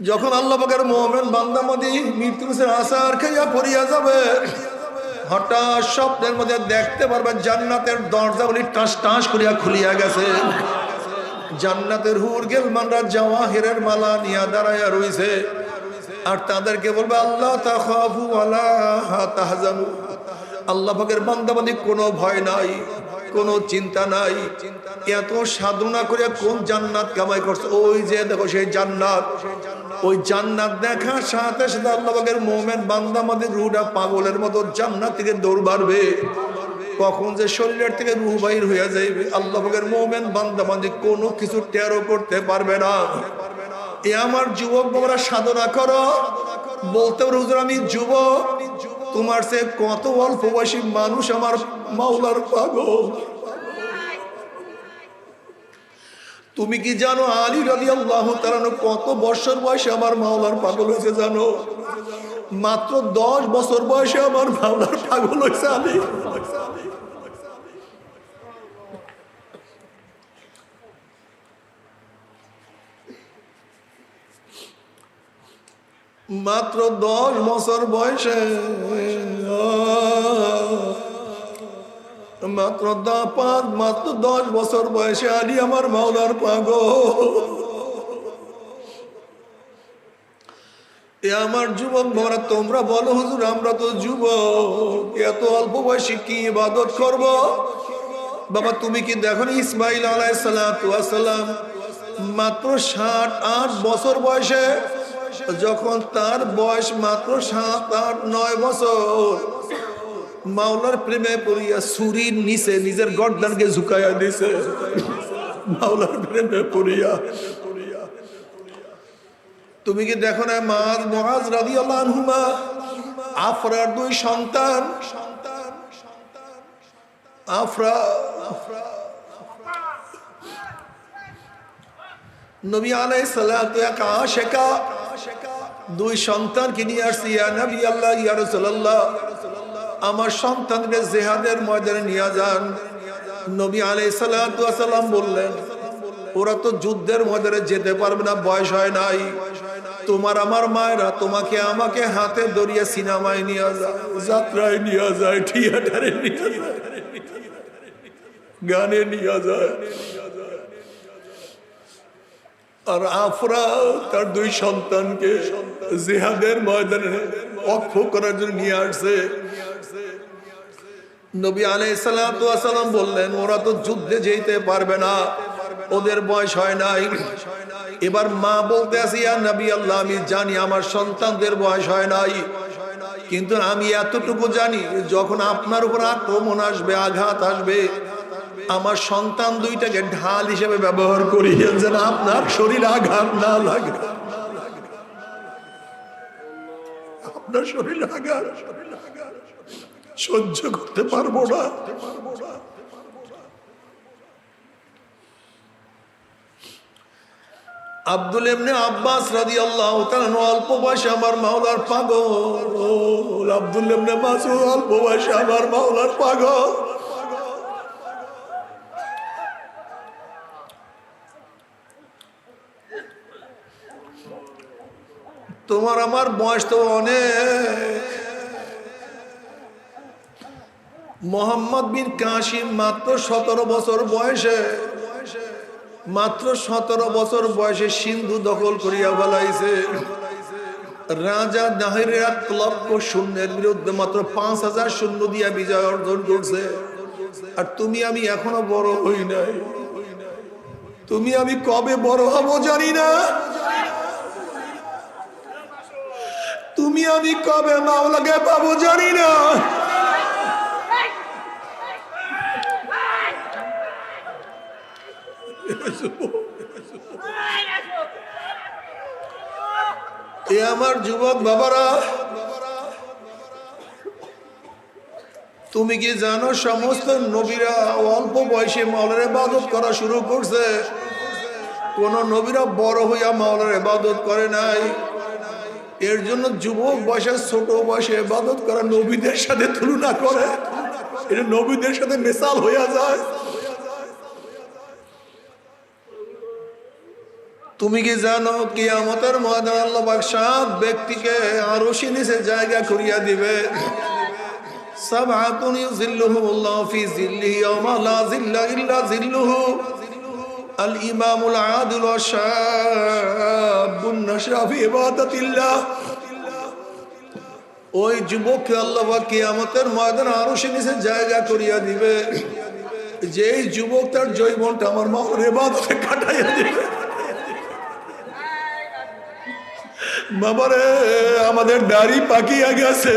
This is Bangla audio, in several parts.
যখন আল্লাহ পাকের মুমিন বান্দা মদি মৃত্যুর আসার খাইয়া পড়িয়া যাবে, হঠাৎ স্বপ্নের মধ্যে দেখতে পারবে জান্নাতের দরজাগুলি টাস টাস করিয়া খুলিয়া গেছে। জান্নাতের হুর গেলমানরা জাওয়াহিরের মালা নিয়া দাঁড়াইয়া রইছে, আর তাদেরকে বলবে আল্লাহ তাখাফু ওয়ালা তাহজানু। আল্লাহ পাকের বান্দা মদি কোনো ভয় নাই, কোনো চিন্তা নাই। এত সাধনা করে কোন জান্নাত কামাই করছে, ওই যে দেখো সেই জান্নাত। ওই জান্নাত দেখার সাথে সাথে আল্লাহ পাকের মুমিন বান্দা আমাদের রূহটা পাগলের মতো জান্নাত থেকে দৌড় মারবে। কখন যে শরীরের থেকে রূহ বাইর হইয়া যাইবে আল্লাহ পাকের মুমিন বান্দা আমাদের কোনো কিছু টেরও করতে পারবে না। এ আমার যুবক বাবারা সাধনা করো। বলতে পারো হুজুর আমি যুবক, তোমার সে কত অল্প বয়সী মানুষ আমার মাওলার পাগল। তুমি কি জানো আলী রাদিয়াল্লাহু তাআলা কত বছর বয়সে আমার মাওলার পাগল হয়েছে জানো? মাত্র 10 বছর বয়সে আমার মাওলার পাগল হয়েছে আলী। মাত্র 10 বছর বয়সে, মাত্র 10 বছর বয়সে আলী আমার মাওলার পাগল। এ আমার যুবক ভাইরা, তোমরা বলো হুজুর আমরা তো যুবক, এত অল্প বয়সে কি ইবাদত করব? বাবা তুমি কি দেখো ইসমাইল আলাইহিস সালাতু ওয়াস সালাম মাত্র 7-8 বছর বয়সে, যখন তার বয়স মাত্র 7-8-9 বছর, মাওলার প্রেমে পড়িয়া ছুরির নিচে নিজের গর্দানকে ঝুঁকাইয়া দিছে। মাওলার প্রেমে পড়িয়া। তুমি কি দেখো না মুআজ রাদিয়াল্লাহু আনহুমা, আফরার 2 সন্তান, আফরা নবী আলাইহিস সালাতু এক আশিকা 2 সন্তানকে নিয়ে আসছে, ইয়া নবী আল্লাহ ইয়া রাসূলুল্লাহ আমার সন্তানকে জিহাদের ময়দানে নিয়ে যান। নবী আলাইহিস সালাতু ওয়াস সালাম বললেন ওরা তো যুদ্ধের ময়দানে যেতে পারবে না, বয়স হয় নাই। তোমার আমার মায়েরা তোমাকে আমাকে হাতে ধরিয়ে সিনেমায় নিয়ে যায়, যাত্রায় নিয়ে যায়, থিয়েটারে নিয়ে যায়, গানে নিয়ে যায়। আর আফরা তার 2 সন্তানকে জিহাদের ময়দানে অক্ষ করার জন্য নিয়ে আসছে। নবী আলাইহিস সালাতু ওয়াস সালাম বললেন ওরা তো যুদ্ধে যেতে পারবে না, ওদের বয়স হয় নাই। এবার মা বলতে আছে ইয়া নবী আল্লাহ আমি জানি আমার সন্তানদের বয়স হয় নাই, কিন্তু আমি এতটুকু জানি যখন আপনার উপর আক্রমণ আসবে, আঘাত আসবে, আমার সন্তান 2টাকে ঢাল হিসেবে ব্যবহার করি যেন আপনার শরীর আঘাত না লাগে, আপনার শরীর আঘাত সহ্য করতে পারবো না। আব্দুল ইবনে আব্বাস রাদিয়াল্লাহু তাআলা অল্প বয়সে আমার মাওলার পাগল। আব্দুল ইবনে মাসউদ অল্প বয়সে আমার মাওলার পাগল। তোমার আমার বয়স তো অনেক। মোহাম্মদ বিন কাসিম মাত্র 17 বছর বয়সে, মাত্র 17 বছর বয়সে সিন্ধু দখল করিয়া ফেলাইছে। রাজা দাহির 1 লক্ষ সৈন্যের বিরুদ্ধে মাত্র 5000 সৈন্য দিয়া বিজয় অর্জন করছে। আর তুমি আমি এখনো বড় হই নাই। তুমি আমি কবে বড় হব জানি না। তুমি আমি কবে মাওলাকে পাবো জানি না। এ আমার যুবক বাবারা, তুমি কি জানো সমস্ত নবীরা অল্প বয়সে মাওলার ইবাদত করা শুরু করছে? কোন নবীরা বড় হইয়া মাওলার ইবাদত করে নাই। এর জন্য যুবক বয়সে, ছোট বয়সে ইবাদত করা নবীদের সাথে তুলনা করে, এটা নবীদের সাথে মিসাল হইয়া যায়। তুমি কি জানো কিয়ামতের ময়দানে আল্লাহ পাক 7 ব্যক্তিকে আরশের নিচে জায়গা করিয়া দিবে। সাবআতুন ইউযিল্লুহুমুল্লাহু ফি যিল্লিহি ইয়াওমা লা যিল্লা ইল্লা যিল্লুহু আল ইমামুল আদিল ওয়া শাবুন নাশা ফি ইবাদাতিল্লাহ। ওই যুবককে আল্লাহ পাক কিয়ামতের ময়দানে আরশের নিচে জায়গা করিয়া দিবে, যেই যুবক তার জীবনটা আমার মাওলার ইবাদতে কাটাইয়া দিবে। বাবারে আমাদের দাড়ি পাকিয়া গেছে,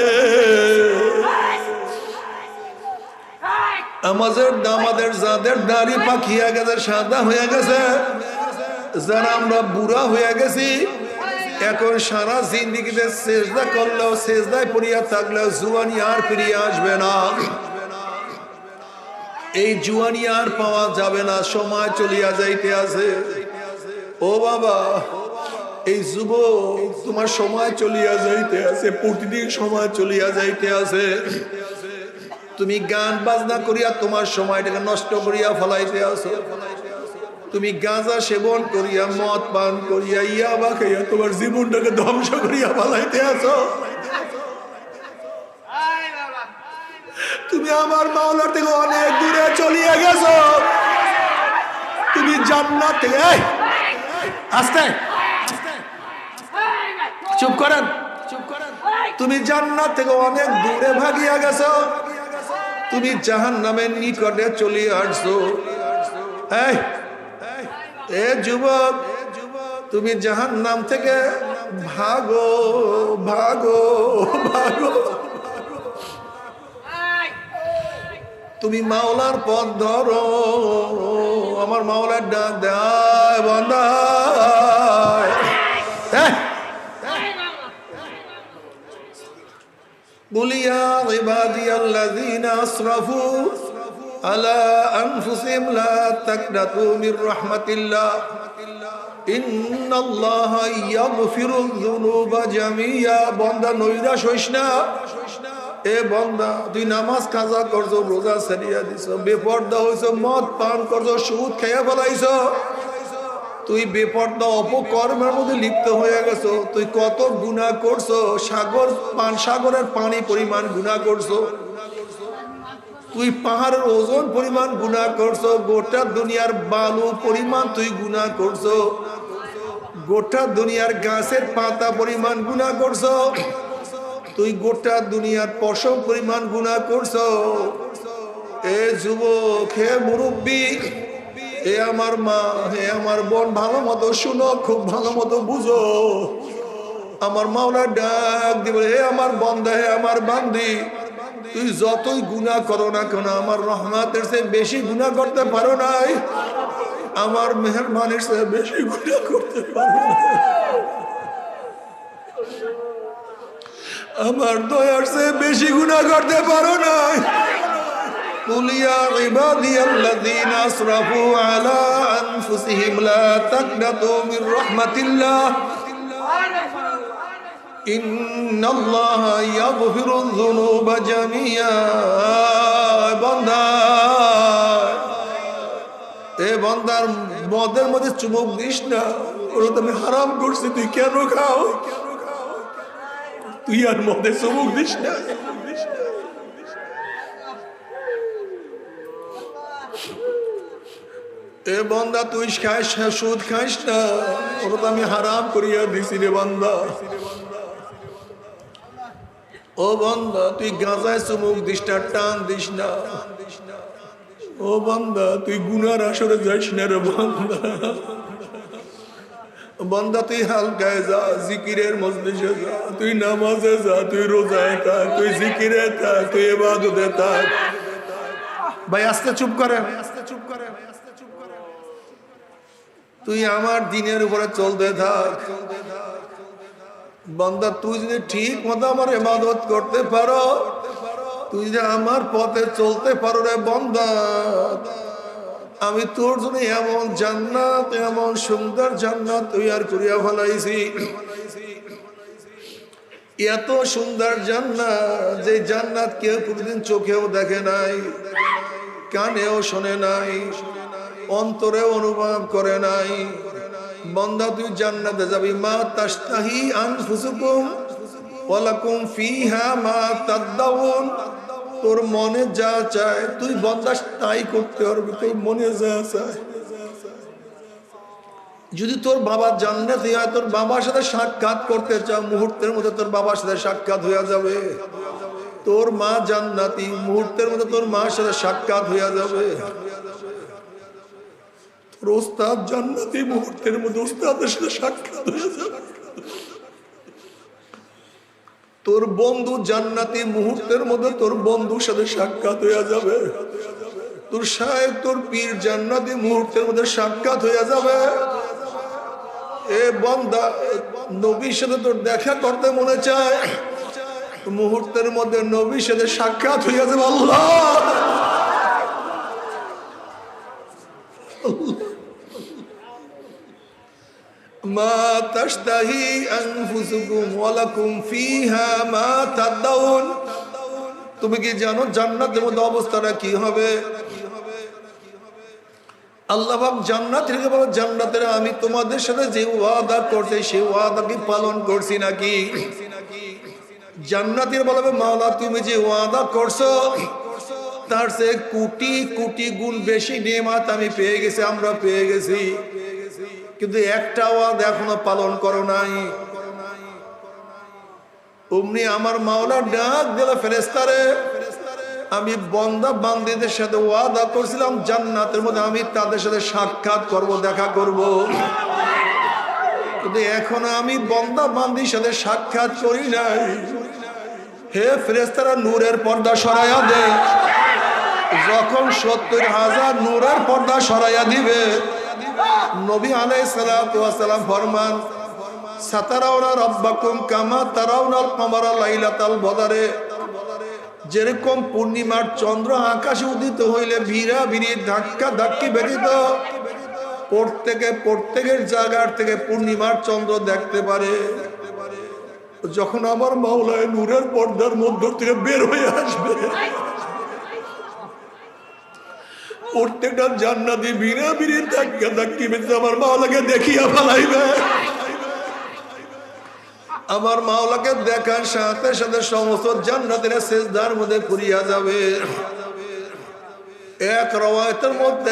আমাদের যাদের দাড়ি পাকিয়া গেছে, সাদা হয়ে গেছে, যারা আমরা বুড়া হয়ে গেছি, এখন সারা জিন্দেগিতে সেজদা করলেও সেজদায় পড়িয়া থাকলেও জুয়ানি আর ফিরিয়ে আসবে না। এই জুয়ানি আর পাওয়া যাবে না, সময় চলিয়া যাইতে আছে। ও বাবা, এই যুবক তোমার সময় চলিয়া যাইতে আছে, প্রতিদিন সময় চলিয়া যাইতে আছে। তুমি গান বাজনা করিয়া তোমার সময়টাকে নষ্ট করিয়া ফেলাইতে আছো। তুমি গাঁজা সেবন করিয়া মদ পান করিয়া ইয়াবা খাইয়া তোমার জীবনটাকে ধ্বংস করিয়া ফেলাইতে আছো। তুমি আমার মাওলার থেকে অনেক দূরে চলিয়া গেছো। তুমি জান্নাত থেকে আস্তে চুপ করেন, তুমি জান্নাত থেকে অনেক দূরে ভাগিয়া গেছো। তুমি জাহান্নামের নিকটে চলিয়ে আসছো। এ যুবক, তুমি জাহান্নাম থেকে ভাগো ভাগো ভাগো। তুমি মাওলার পথ ধরো। আমার মাওলার ডাক দেয় বান্দা, قل يا عبادي الذين أسرفوا على أنفسهم لا تقنطوا من رحمة الله إن الله يغفر الذنوب جميعا। বান্দা নৈরাশ হইস না। এ বান্দা, তুই নামাজ কাজা করছো, রোজা ছাড়িয়া দিছো, বেপরদা হইছো, মদ পান করছো, সুদ খাইয়া ফেলাইছো, তুই বেপরদা অপকর্মের মধ্যে লিপ্ত হয়ে গেছো। তুই কত গুনাহ করছো, সাগরের পানি পরিমাণ গুনাহ করছো। তুই পাহাড়ের ওজন পরিমাণ গুনাহ করছো। গোটা দুনিয়ার বালু পরিমাণ তুই গুনাহ করছো। গোটা দুনিয়ার গাছের পাতা পরিমাণ গুনাহ করছো। তুই গোটা দুনিয়ার পশম পরিমাণ গুনাহ করছো। এ যুবক, হে মুরব্বী, হে আমার মা, হে আমার বোন, ভালো মতো শুনো, খুব ভালো মতো বুঝো। আমার মাওলা ডাক দিবে, হে আমার বান্দা, হে আমার বান্দি, তুই যতই গুনাহ করো না কেন, আমার রহমতের চেয়ে বেশি গুনাহ করতে পারো নাই, আমার মেহেরবানির চেয়ে বেশি গুনাহ করতে পারো না, আমার দয়ার চেয়ে বেশি গুনাহ করতে পারো নাই। قل يا عبادي الذين أسرفوا على أنفسهم لا تقنطوا من رحمة الله إن الله يغفر الذنوب جميعا। বান্দা, এ বান্দার মদের মধ্যে চুমুক দিস না, ওরা তো আমি হারাম করছি, তুই কেন খাও? তুই আর মদে চুমুক দিস না। এ বান্দা, তুই খাইস না, সুদ খাইস না, ওটা তো আমি হারাম করিয়া দিছি রে বান্দা। ও বান্দা, তুই গাঁজায় চুমুক দিস না, টান দিস না। ও বান্দা, তুই গুনার আসরে যাইস না রে বান্দা। বান্দা, তুই হালকায় যা, জিকিরের মজলিসে যা, তুই নামাজে যা, তুই রোজায় থাক, তুই জিকিরে থাক, তুই ইবাদতে থাক। ভাই আস্তে চুপ করে, চুপ করে। তুই আমার দিনের উপরে চলতে থাক। বান্দা, তুই যদি ঠিক মতো আমার ইবাদত করতে পারো, তুই যদি আমার পথে চলতে পারো রে বান্দা, আমি তোর জন্য এমন জান্নাত, এমন সুন্দর জান্নাত তৈরি করিয়া ফেলাইছি। এত সুন্দর জান্নাত, যে জান্নাত কেউ কোনদিন চোখেও দেখে নাই, কানেও শোনে নাই, অন্তরে অনুভব করে নাই। বান্দা তুই জান্নাতে যাবি, মা তাশতাহি আনফুসুকুম ওয়া লাকুম ফিহা মা তাদাউন। তোর মনে যা চায় তুই বান্দা তাই করতে পারবি, তোর মনে যা চায়। যদি তোর বাবা জান্নাতি হয়, তোর বাবার সাথে সাক্ষাৎ করতে চাও, মুহূর্তের মধ্যে তোর বাবার সাথে সাক্ষাৎ হয়ে যাবে। তোর মা জান্নাতি, মুহূর্তের মধ্যে তোর মার সাথে সাক্ষাৎ হয়ে যাবে। তোর ওস্তাদ জান্নাতি, মুহূর্তের মধ্যে ওস্তাদের সাথে সাক্ষাৎ হয়ে যাবে। তোর বন্ধু জান্নাতি, মুহূর্তের মধ্যে তোর বন্ধুর সাথে সাক্ষাৎ হয়ে যাবে। তোর শায়েখ, তোর পীর জান্নাতি, মুহূর্তের মধ্যে সাক্ষাৎ হয়ে যাবে। এ বান্দা, নবীর সাথে তোর দেখা করতে মনে চায়, মুহূর্তের মধ্যে নবীর সাথে সাক্ষাৎ হয়ে যাবে। আল্লাহ মা তাশতাহি আনফুসুকুম ওয়া লাকুম ফিহা মা তাদাউন। তুমি কি জানো জান্নাতের মধ্যে অবস্থাটা কি হবে? আল্লাহ পাক জান্নাতীকে বলে, জান্নাতের আমি তোমাদের সাথে যে ওয়াদা করতে সেই ওয়াদা কি পালন করছি নাকি? জান্নাতীরা বলবে, মাওলা তুমি যে ওয়াদা করছো তার চেয়ে কোটি কোটি গুণ বেশি নেয়ামত আমি পেয়ে গেছি, আমরা পেয়ে গেছি, কিন্তু একটা ওয়াদা এখনো পালন করো নাই। অমনি আমার মাওলা ডাক দিল, ফেরেশতারে, আমি বান্দা বান্দীদের সাথে ওয়াদা করছিলাম জান্নাতের মধ্যে আমি তাদের সাথে সাক্ষাৎ করব, দেখা করব, কিন্তু এখনো আমি বান্দা বান্দীর সাথে সাক্ষাৎ করি নাই। হে ফেরেশতারা, নূরের পর্দা সরাইয়া দে। যখন 70,000 নূরের পর্দা সরাইয়া দিবে, নবী আলাইহিস সালাতু ওয়াস সালাম ফরমান, সাতারাউনা রাব্বাকুম কামা তারাউনাল কমারা লাইলাতাল বদরে। যেরকম পূর্ণিমার চন্দ্র আকাশে উদিত হইলে ভিড়া ভিড়ি ধাক্কা ধাক্কি ব্যতীত প্রত্যেকের জায়গার থেকে পূর্ণিমার চন্দ্র দেখতে পারে, যখন আমার মাওলায় নূরের পর্দার মধ্য থেকে বের হয়ে আসবে, প্রত্যেকটা জান্নাতি ভিড়া ভিড়ি ধাক্কা ধাক্কি ব্যতীত আমার মাওলাকে দেখিয়া ফেলাইবে। আমার মাওলাকে দেখার সাথে সাথে সমস্ত জান্নাতীরা সিজদার মধ্যে পড়িয়া যাবে। এক রওয়ায়াতের মধ্যে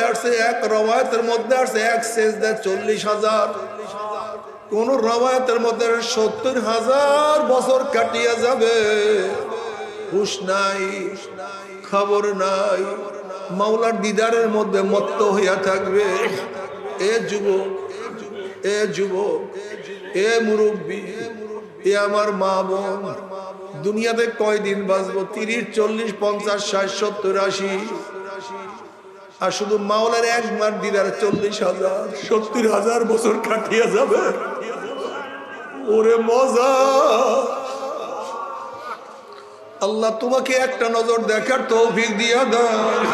আসছে এক সিজদা 40,000, কোন রওয়ায়াতের মধ্যে 70,000 বছর কাটিয়া যাবে। হুশ নাই, খবর নাই, মাওলার দিদারের মধ্যে মত্ত হইয়া থাকবে। এ যুবক, এ যুবক, এ মুরব্বী, এ আমার মা বোন, দুনিয়াতে কয়দিন বাঁচবো? 30, 40, 50, 60, 70, 80, আর শুধু মাওলার একবার দিদার 40,000, 70,000 বছর কাটিয়া যাবে। ওরে মজা! আল্লাহ তোমাকে একটা নজর দেখার তৌফিক দিয়া দেয়।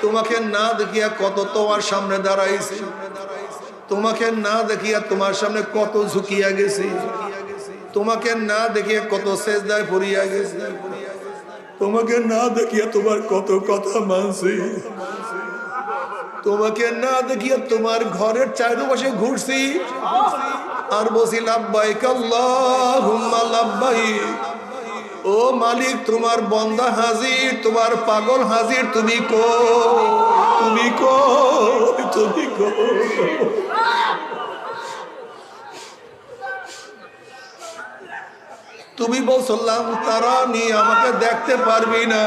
তোমাকে না দেখিয়া কত তোমার সামনে দাঁড়াইছি, তোমাকে না দেখিয়া তোমার সামনে কত ঝুঁকিয়া গেছি, তোমাকে না দেখিয়া কত সেজদায় পড়িয়া গেছি, তোমাকে না দেখিয়া তোমার কত কথা মানছি, তোমাকে না দেখিয়া তোমার ঘরের চারপাশে ঘুরছি আর বসি লাব্বাইক আল্লাহুম্মা লাব্বাইক। ও মালিক, তোমার বন্দা হাজির, তোমার পাগল হাজির, তুমি কো, তুমি কো, তুমি কো। তুমি বলছিলাম তারানি, আমাকে দেখতে পারবি না,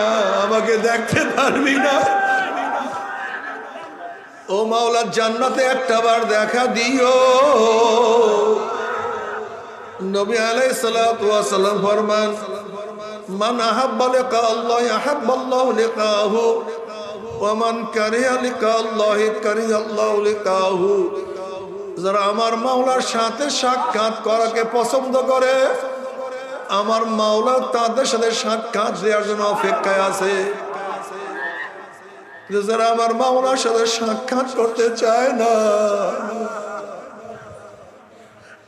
আমাকে দেখতে পারবি না। ও মাওলা, জান্নাতে একটাবার দেখা দিও। নবী আলাইহিস সালাতু ওয়াস সালাম ফরমান, মান আহাব্বা লিকা আল্লাহ আহাব্বাল্লাহু লিকাহু ওয়া মান কারিহা লিকা আল্লাহ কারিহাল্লাহু লিকাহু। যারা আমার মাওলার সাথে সাক্ষাৎ করাকে পছন্দ করে, আমার মাওলা তাদের সাথে সাক্ষাৎ দেওয়ার জন্য অপেক্ষায় আছে। যারা আমার মাওলার সাথে সাক্ষাৎ করতে চায় না,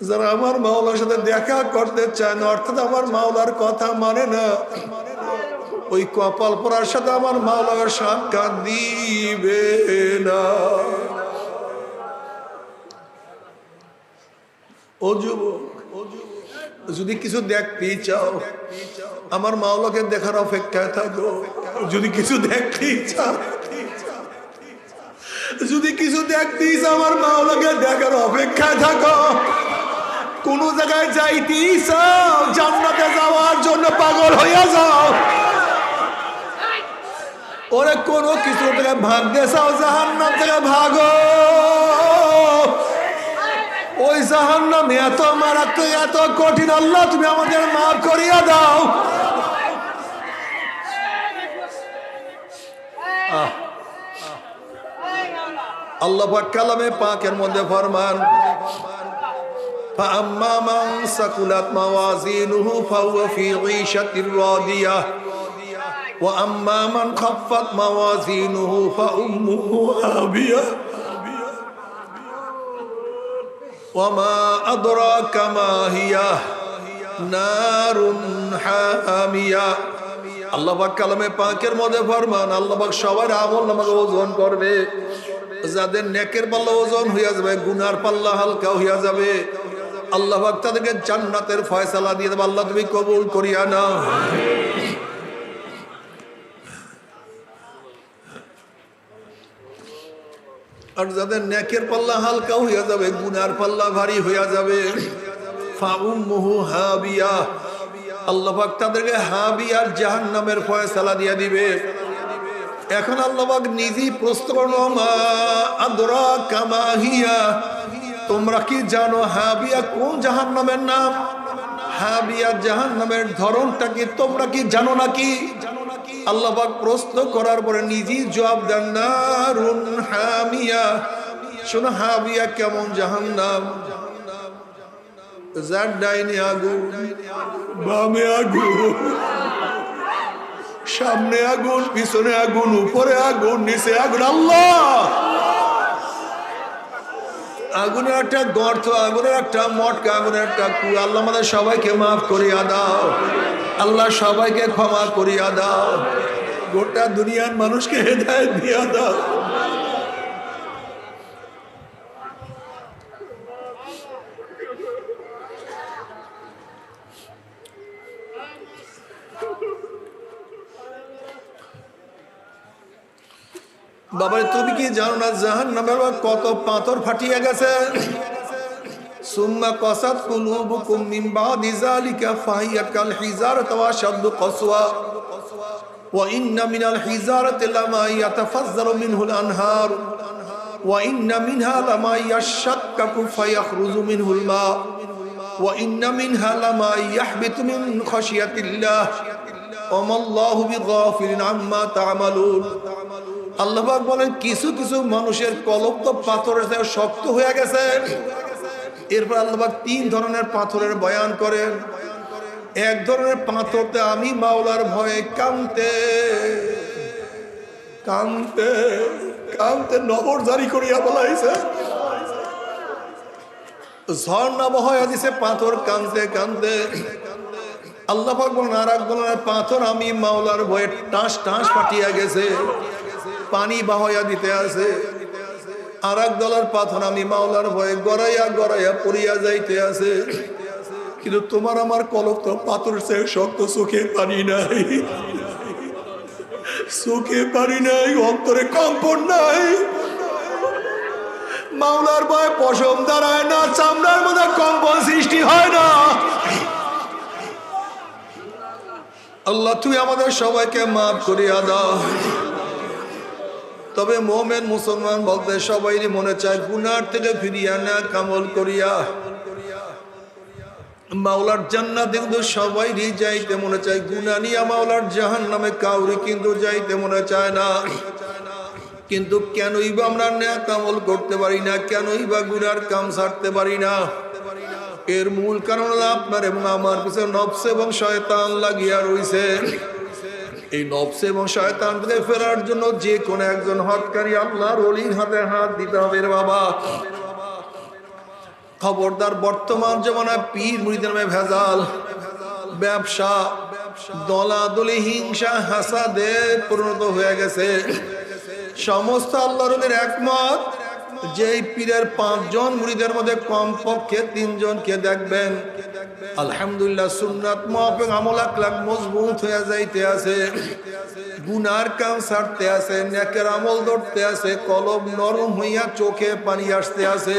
যারা আমার মাওলার সাথে দেখা করতে চায় না, অর্থাৎ আমার মাওলার কথা মানে না, ওই কপাল পরার সাথে আমার মাওলার সাক্ষাৎ দিবে না। ও যুবক, যদি কিছু দেখতেই চাও আমার মাওলাকে দেখার অপেক্ষায় থাকো। যদি কিছু দেখতেই চাও, যদি কিছু দেখতেই চাও আমার মাওলাকে দেখার অপেক্ষায় থাকো। কোন জায়গায় যাইতেই চাও, জান্নাতে যাওয়ার জন্য পাগল হইয়া যাও। ওরে কোনো কিছু থেকে ভাগতে চাও, জাহান্নাম থেকে ভাগো। ওই জাহান্নাম এত মারাত্মক, এত কঠিন, আল্লাহ তুমি আমাদের মাফ করিয়া দাও। আল্লাহ পাক কালামে পাকের মধ্যে ফরমান, فأما من ثقلت موازينه فهو في عيشة راضية وأما من خفت موازينه فأمه هاوية وما أدراك ما هي نار حامية। আল্লাহ পাক কালামে পাকের মধ্যে ফরমান, আল্লাহ পাক সবার আমলনামাকে ওজন করবে। যাদের নেকের পাল্লা ওজন হইয়া যাবে, গুনার পাল্লা হালকা হইয়া যাবে। আল্লাহ পাক তাদেরকে জান্নাতের ফয়সালা দিয়ে দেবে। আল্লাহ তুমি কবুল করিয়া নাও। আর যাদের নেকের পাল্লা হালকা হইয়া যাবে, গুনার পাল্লা ভারী হইয়া যাবে, ফাউম্মুহু হাবিয়া, আল্লাহ পাক তাদেরকে হাবিয়ার জাহান্নামের ফয়সালা দিয়ে দিবে। এখন আল্লাহ পাক নিজেই প্রশ্ন করলো, মা আদরাকা মা হিয়া, তোমরা কি জানো হাবিয়া কোন জাহান্নামের নাম? হাবিয়া জাহান্নামের ধরনটা কি তোমরা কি জানো নাকি? আল্লাহ পাক প্রশ্ন করার পরে নিজেই জবাব দেন, নারুন হামিয়া। শোনো হাবিয়া কেমন জাহান্নাম, যার ডাইনে আগুন, বামে আগুন, সামনে আগুন, পিছনে আগুন, উপরে আগুন, নিচে আগুন। আল্লাহ, আগুনের একটা গর্ত, আগুনের একটা মটকা, আগুনের একটা কুয়া। আল্লাহ আমাদের সবাইকে মাফ করিয়া দাও। আল্লাহ সবাইকে ক্ষমা করিয়া দাও। গোটা দুনিয়ার মানুষকে হেদায়েত দিয়া দাও। বাবা তুমি কি জানো না জাহান্নামের কত পাথর ফাটিয়ে গেছে? সুম্মা কাসাত কুলুবুকুম মিন বাদি যালিকা ফাহিয়া কাল হিজারাতি ওয়া আশাদ্দু কাসওয়া ওয়া ইন্না মিনাল হিজারাতি লামা ইয়াতাফাজ্জারু মিনহুল আনহার ওয়া ইন্না মিনহা লামা ইয়াশাক্কাকু ফায়াখরুজু মিনহুল মা ওয়া ইন্না মিনহা লামা ইয়াহবিতু মিন খাশিয়াতিল্লাহ ওয়া মাল্লাহু বিগাফিলিন আম্মা তা'মালুন। আল্লাহ পাক বলেন, কিছু কিছু মানুষের কলব তো পাথরের চেয়ে শক্ত হয়ে গেছে। এরপর আল্লাহ পাক তিন ধরনের পাথরের বয়ান করেন। এক ধরনের পাথরতে আমি মাওলার ভয়ে কাঁদতে কাঁদতে কাঁদতে নবর জারি করিয়া বলাইছে, ঝর্ণা বহায়া দিছে পাথর কাঁদতে কাঁদতে। আল্লাহ পাক বলেন, আর এক ধরনের পাথর আমি মাওলার ভয়ে টাস টাস ফাটিয়া গেছে, পানি বাহাইয়া দিতে আছে। আর এক দলের পাথর আমি মাওলার ভয়ে গড়াইয়া গড়াইয়া পড়িয়া যাইতে আছে। কিন্তু তোমার আমার কলব তো পাথরের চেয়ে শক্ত, চোখে পানি নাই, চোখে পানি নাই, অন্তরে কম্পন নাই। মাওলার ভয়ে পশম দাঁড়ায় না, চামড়ার মধ্যে কম্পন সৃষ্টি হয় না। আল্লাহ তুমি আমাদের সবাইকে মাফ করিয়া দাও। তবে মোমেন মুসলমান বলতে সবাই মনে চায় গুনার থেকে ফিরিয়া না কামল করিয়া মাওলার জান্নাতে কিন্তু সবাই যাইতে মনে চায়। গুনাহ নিয়ে মাওলার জাহান্নামে কাউরি কিন্তু যাইতে মনে চায় না। কিন্তু কেনই বা আমরা নেক আমল করতে পারি না, কেনই বা গুনার কাম ছাড়তে পারি না? এর মূল কারণ হলো আপনার এবং আমার পিছনে নফস এবং শয়তান লাগিয়া রইছে। এই নফস এবং শয়তান থেকে ফেরার জন্য যে কোনো একজন হককারী আল্লাহর ওলির হাতে হাত দিতে হবে রে বাবা। খবরদার, বর্তমান জমানায় পীর মুরিদের নামে ভেজাল, ব্যবসা, দলাদলি, হিংসা, হাসাদে পরিণত হয়ে গেছে। সমস্ত আল্লাহর ওলির একমত যেই পীরের 5 জন মুরিদের মধ্যে কমপক্ষে 3 জনকে দেখবেন আলহামদুলিল্লাহ সুন্নাত মুআফিক আমল আকলাক মজবুত হয়ে যাইতে আছে, গুনার কাম ছাড়তে আছে, নেকের আমল ধরতে আছে, কলব নরম হইয়া চোখে পানি আসতে আছে।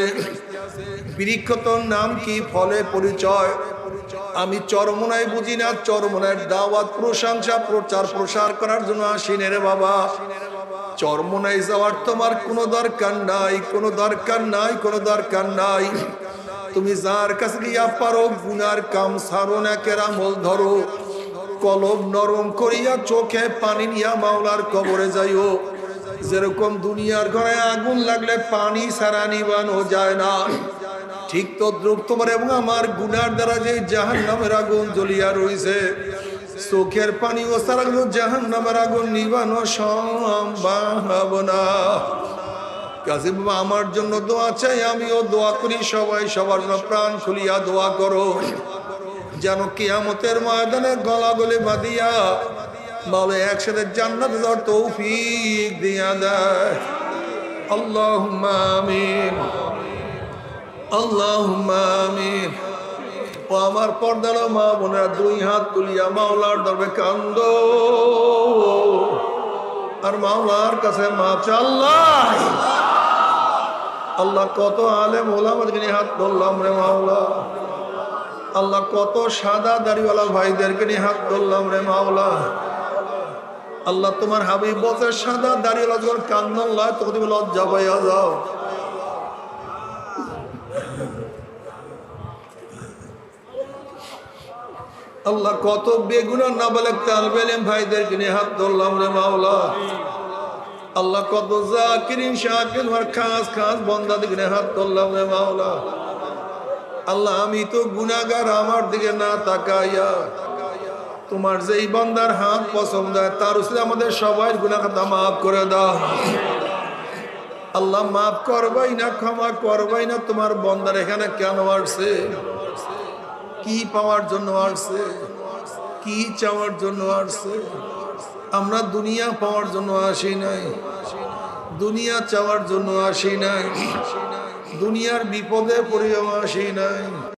বৃক্ষতর নাম কি, ফলে পরিচয়। আমি চরমোনাই বুঝি না, চরমোনাইয়ের দাওয়াত প্রশংসা প্রচার প্রসার করার জন্য আসিনি রে বাবা। চরমোনাই যাওয়ার তোমার কোনো দরকার নাই, কোনো দরকার নাই, কোনো দরকার নাই। তুমি যার কাছে গিয়া পারো গুনার কাম ছাড়ো, নেকের আমল ধরো, কলব নরম করিয়া চোখে পানি নিয়া মাওলার কবরে যাইও। যেরকম দুনিয়ার ঘরে আগুন লাগলে পানি ছাড়া নিবানো যায় না, ঠিক তদ্রুপ তোমার এবং আমার গুনার দ্বারা যে জাহান্নামের আগুন জ্বলিয়া রইছে, চোখের পানি ও ছাড়া জাহান্নামের আগুন নিবানো সম্ভব না। কাজী বাবা আমার জন্য দোয়া চাই, আমিও দোয়া করি, সবাই সবার জন্য প্রাণ খুলিয়া দোয়া করো, যেন কিয়ামতের ময়দানে গলাগলে বাঁধিয়া বলে একসাথে জান্নাতে যাওয়ার তৌফিক দিয়া দেয়। আল্লাহুম্মা আমিন, আল্লাহুম্মা আমিন। ও আমার পর্দার মা বোনেরা, 2 হাত তুলিয়া মাওলার দরবারে কান্দো আর মাওলার কাছে মাপ চাও। আল্লাহ আল্লাহ কত আলেম ওলামাদেরকে নিয়ে হাত ধরলাম রে মাওলা। আল্লাহ কত সাদা দাড়িওয়ালা ভাইদেরকে নিয়ে হাত ধরলাম রে মাওলা। আল্লাহ তোমার হাবিব বলছে সাদা দাড়িওয়ালা যখন কান্দন লয় তখন তুমি লজ্জা পাইয়া যাও। আল্লাহ কত বেগুনা নাবালেগ তালেবে ইলম ভাইদেরকে নিয়ে হাত ধরলাম রে মাওলা। আল্লাহ কত জাকিরিন শাকির আর খাস খাস বান্দাদেরকে নিয়ে হাত ধরলাম রে মাওলা। আল্লাহ আমি তো গুনাহগার, আমার দিকে না তাকাইয়া তোমার যেই বান্দার হাত পছন্দ হয় তার উসিলায় আমাদের সবাই গুনাহ খাতা মাফ করে দাও। আল্লাহ মাফ করবাই না, ক্ষমা করবাই না, তোমার বান্দার এখানে কেন আসছে, কি পাওয়ার জন্য আসছে, কি চাওয়ার জন্য আসছে? আমরা দুনিয়া পাওয়ার জন্য আসি নাই, দুনিয়া চাওয়ার জন্য আসি নাই, দুনিয়ার বিপদে পড়েও আসি নাই।